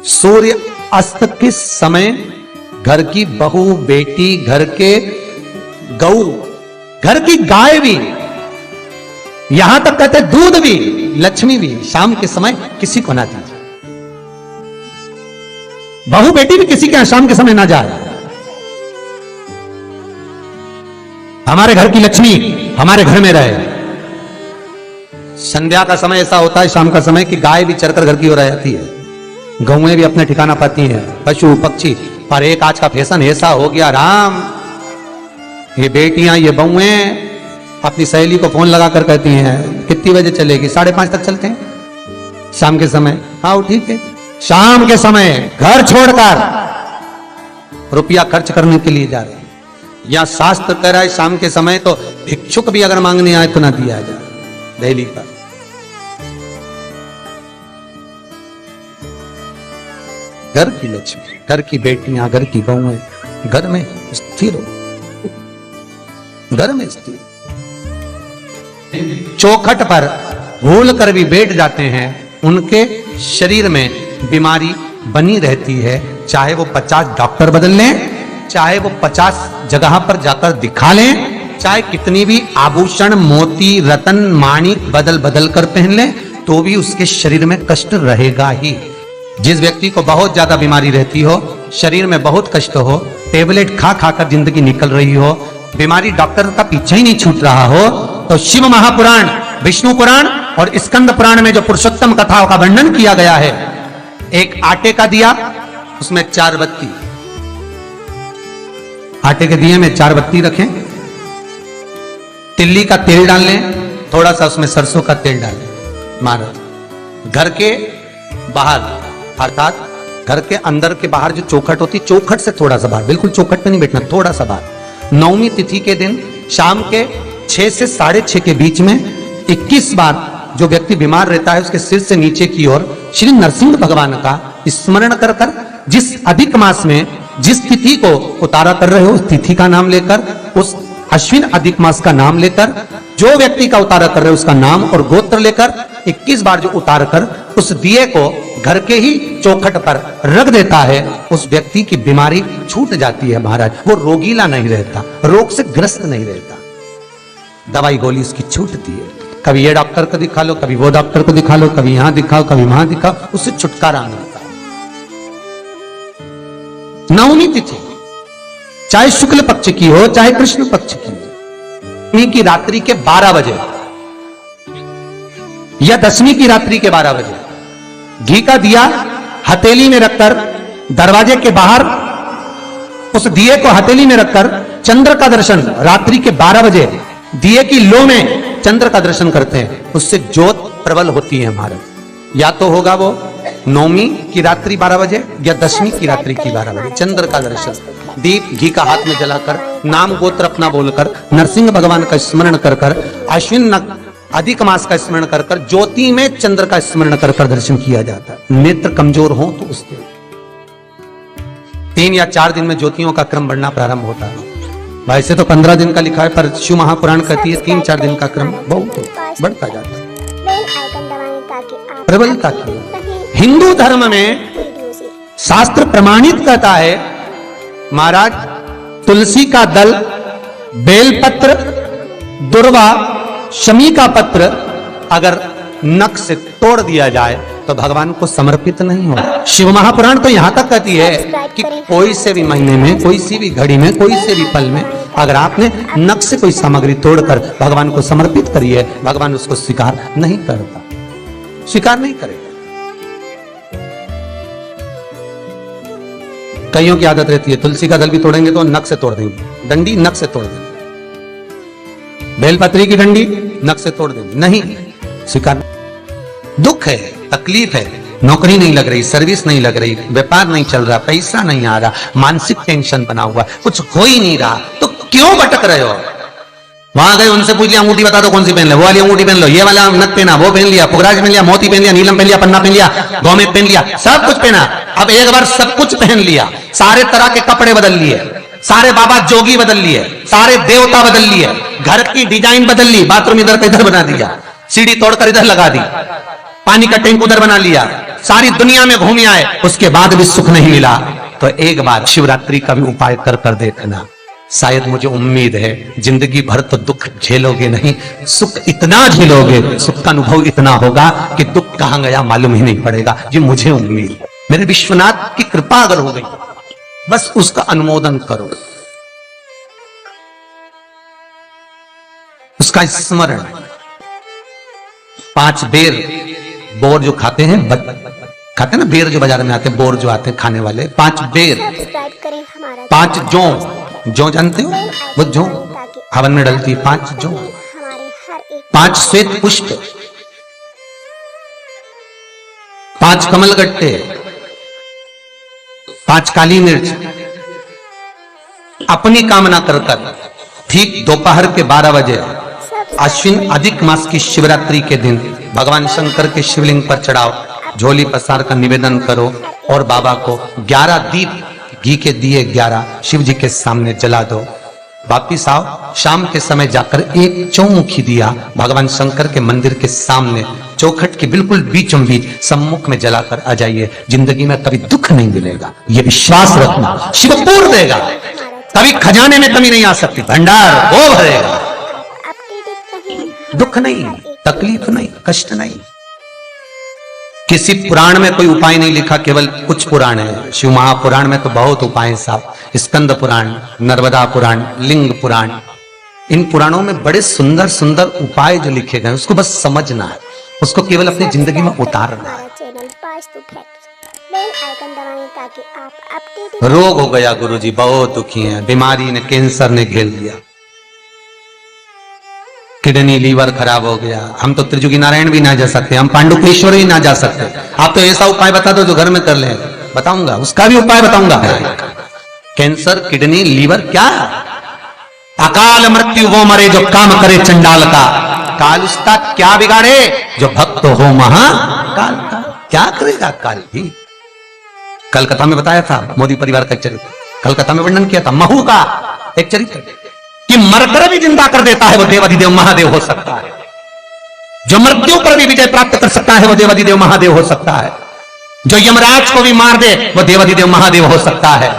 सूर्य अस्त के समय घर की बहू, बेटी, घर के गऊ, घर की गाय भी, यहां तक कहते दूध भी, लक्ष्मी भी शाम के समय किसी को ना दीजिए। बहू बेटी भी किसी के यहां शाम के समय ना जाए। हमारे घर की लक्ष्मी हमारे घर में रहे। संध्या का समय ऐसा होता है, शाम का समय, कि गाय भी चरकर घर की ओर आ जाती है, गौएं भी अपने ठिकाना पाती हैं, पशु पक्षी। पर एक आज का फैशन ऐसा हो गया राम, ये बेटियां, ये बहुएं अपनी सहेली को फोन लगाकर कहती हैं कितनी बजे चलेगी? 5:30 तक चलते हैं शाम के समय। हाँ ठीक है, शाम के समय घर छोड़कर रुपया खर्च करने के लिए जा रहे हैं। या शास्त्र कह रहा है शाम के समय तो भिक्षुक भी अगर मांगने आए तो ना दिया जाए। दहली पर घर की लक्ष्मी, घर की बेटियां, घर की बहुएं घर में स्थिर हो, घर में स्थिर। चौखट पर भूल कर भी बैठ जाते हैं, उनके शरीर में बीमारी बनी रहती है। चाहे वो 50 डॉक्टर बदल लें, चाहे वो 50 जगह पर जाकर दिखा लें, चाहे कितनी भी आभूषण, मोती, रतन, माणिक बदल बदल कर पहन लें, तो भी उसके शरीर में कष्ट रहेगा ही। जिस व्यक्ति को बहुत ज्यादा बीमारी रहती हो, शरीर में बहुत कष्ट हो, टेबलेट खा खा कर जिंदगी निकल रही हो, बीमारी डॉक्टर का पीछे ही नहीं छूट रहा हो, तो शिव महापुराण, विष्णु पुराण और स्कंद पुराण में जो पुरुषोत्तम कथाओं का वर्णन किया गया है, एक आटे का दिया, उसमें 4 बत्ती, आटे के दिए में 4 बत्ती रखें, तिल्ली का तेल डाल लें, थोड़ा सा उसमें सरसों का तेल डालें, महाराज घर के बाहर, अर्थात घर के अंदर के बाहर जो चौखट होती, चौखट से थोड़ा सा बाहर, बिल्कुल चौखट पे नहीं बैठना, थोड़ा सा बाहर, 9वीं तिथि के दिन शाम के 6 से 6:30 के बीच में 21 बार जो व्यक्ति बीमार रहता है उसके सिर से नीचे की ओर श्री नरसिंह भगवान का स्मरण कर कर, जिस अधिक मास में जिस तिथि को उतारा कर रहे हो उस तिथि का नाम लेकर, उस अश्विन अधिक मास का नाम लेकर, जो व्यक्ति का उतारा कर रहे हो उसका नाम और गोत्र लेकर 21 बार जो उतार कर उस दिए को घर के ही चौखट पर रख देता है, उस व्यक्ति की बीमारी छूट जाती है महाराज। वो रोगीला नहीं रहता, रोग से ग्रस्त नहीं रहता, दवाई गोली उसकी छूटती है। कभी ये डॉक्टर को दिखा लो, कभी वो डॉक्टर को दिखा लो, कभी यहां दिखाओ, कभी वहां दिखाओ, उससे छुटकारा मिलता है। 9वीं तिथि चाहे शुक्ल पक्ष की हो चाहे कृष्ण पक्ष की हो, 9वीं की रात्रि के 12 बजे या 10वीं की रात्रि के 12 बजे घी का दिया हथेली में रखकर दरवाजे के बाहर उस दिए को हथेली में रखकर चंद्र का दर्शन रात्रि के 12 बजे दिए की लो में चंद्र का दर्शन करते हैं, उससे ज्योत प्रबल होती है महाराज। या तो होगा वो 9वीं की रात्रि 12 बजे या 10वीं की रात्रि की 12 बजे चंद्र का दर्शन, दीप घी का हाथ में जलाकर, नाम गोत्र अपना बोलकर, नरसिंह भगवान का स्मरण कर कर, अश्विन अधिक मास का स्मरण कर कर, ज्योति में चंद्र का स्मरण कर कर दर्शन किया जाता है। नेत्र कमजोर हो तो उस दिन 3 या 4 दिन में ज्योतियों का क्रम बढ़ना प्रारंभ होता है। वैसे तो 15 दिन का लिखा है, पर शिव महापुराण कहती है 3-4 दिन का क्रम बहुत बढ़ता जाता है। प्रबलता की हिंदू धर्म में शास्त्र प्रमाणित कहता है महाराज, तुलसी का दल, बेलपत्र, दुर्वा, शमी का पत्र अगर नख से तोड़ दिया जाए तो भगवान को समर्पित नहीं हो। शिव महापुराण तो यहां तक कहती है कि कोई से भी महीने में, कोई सी भी घड़ी में, कोई से भी पल में अगर आपने नख से कोई सामग्री तोड़कर भगवान को समर्पित करी है, भगवान उसको स्वीकार नहीं करता, स्वीकार नहीं करेगा। कईयों की आदत रहती है तुलसी का दल भी तोड़ेंगे तो नख से तोड़ देंगे, डंडी नख से तोड़ देंगे, बेलपत्री की डंडी नख से तोड़ देंगे, नहीं स्वीकार। दुख है, तकलीफ है, नौकरी नहीं लग रही, सर्विस नहीं लग रही, व्यापार नहीं चल रहा, पैसा नहीं आ रहा, मानसिक टेंशन बना हुआ, कुछ हो ही नहीं रहा, तो क्यों भटक रहे हो? वहां गए, उनसे पूछ लिया अंगूठी बता दो कौन सी पहन ले, वो वाली अंगूठी पहन लो, ये वाला नथ पहना, वो पहन लिया, पुगराज पहन लिया, मोती पहन लिया, नीलम पहन लिया, पन्ना पहन लिया, गौमेद पहन लिया, सब कुछ पहना। अब एक बार सब कुछ पहन लिया, सारे तरह के कपड़े बदल लिए, सारे बाबा जोगी बदल लिए, सारे देवता बदल लिए, घर की डिजाइन बदल ली, बाथरूम इधर का इधर बना दिया, सीढ़ी तोड़कर इधर लगा दी, पानी का टैंक उधर बना लिया, सारी दुनिया में घूम आए, उसके बाद भी सुख नहीं मिला, तो एक बार शिवरात्रि का भी उपाय कर देखना। शायद मुझे उम्मीद है जिंदगी भर तो दुख झेलोगे नहीं, सुख इतना झेलोगे, सुख का अनुभव इतना होगा कि दुख कहां गया मालूम ही नहीं पड़ेगा। ये मुझे उम्मीद है, मेरे विश्वनाथ की कृपा अगर हो गई, बस उसका अनुमोदन करो, उसका स्मरण। 5 बेर बोर जो खाते हैं, खाते हैं ना बेर जो बाजार में आते हैं, बोर जो आते हैं खाने वाले, 5 बेर, 5 जौ जानते हो, वो जौ हवन में डलती है, 5 जौ, 5 श्वेत पुष्प, 5 कमलगट्टे, 5 काली मिर्च, अपनी कामना कर ठीक दोपहर के 12 बजे अश्विन अधिक मास की शिवरात्रि के दिन भगवान शंकर के शिवलिंग पर चढ़ाओ, झोली पसार का निवेदन करो और बाबा को 11 दीप घी के दिए 11 शिव जी के सामने जला दो। वापिस आओ, शाम के समय जाकर एक चौमुखी दिया भगवान शंकर के मंदिर के सामने चौखट के बिल्कुल बीचों बीच सम्मुख में जलाकर आ जाइए। जिंदगी में कभी दुख नहीं मिलेगा, ये विश्वास रखना, शिव पूर्ण देगा, कभी खजाने में कमी नहीं आ सकती, भंडार वो भरेगा। दुख नहीं, तकलीफ नहीं, कष्ट नहीं। किसी पुराण में कोई उपाय नहीं लिखा, केवल कुछ पुराण है। शिव महापुराण में तो बहुत उपाय हैं साहब, स्कंद पुराण, नर्मदा पुराण, लिंग पुराण, इन पुराणों में बड़े सुंदर सुंदर उपाय जो लिखे गए, उसको बस समझना है, उसको केवल अपनी जिंदगी में उतारना है। रोग हो गया गुरुजी, बहुत दुखी हैं, बीमारी ने, कैंसर ने घेर लिया, किडनी लीवर खराब हो गया, हम तो त्रिजुगी नारायण भी ना जा सकते, हम पांडुकेश्वर भी ना जा सकते। आप तो ऐसा उपाय बता दो जो घर में कर ले, बताऊंगा, उसका भी उपाय बताऊंगा। कैंसर, किडनी, लीवर, क्या अकाल मृत्यु वो मरे जो काम करे चंडाल का, काल उसका क्या बिगाड़े जो भक्त हो महाकाल का। क्या करेगा काल भी। कलकत्ता में बताया था मोदी परिवार का एक चरित्र, कलकत्ता में वर्णन किया था महू का एक चरित्र कि मरकर भी जिंदा कर देता है वो देवाधिदेव महादेव हो सकता है, जो मृत्यु पर भी विजय प्राप्त कर सकता है वो देवाधिदेव महादेव हो सकता है, जो यमराज को भी मार दे वो देवाधिदेव महादेव हो सकता है।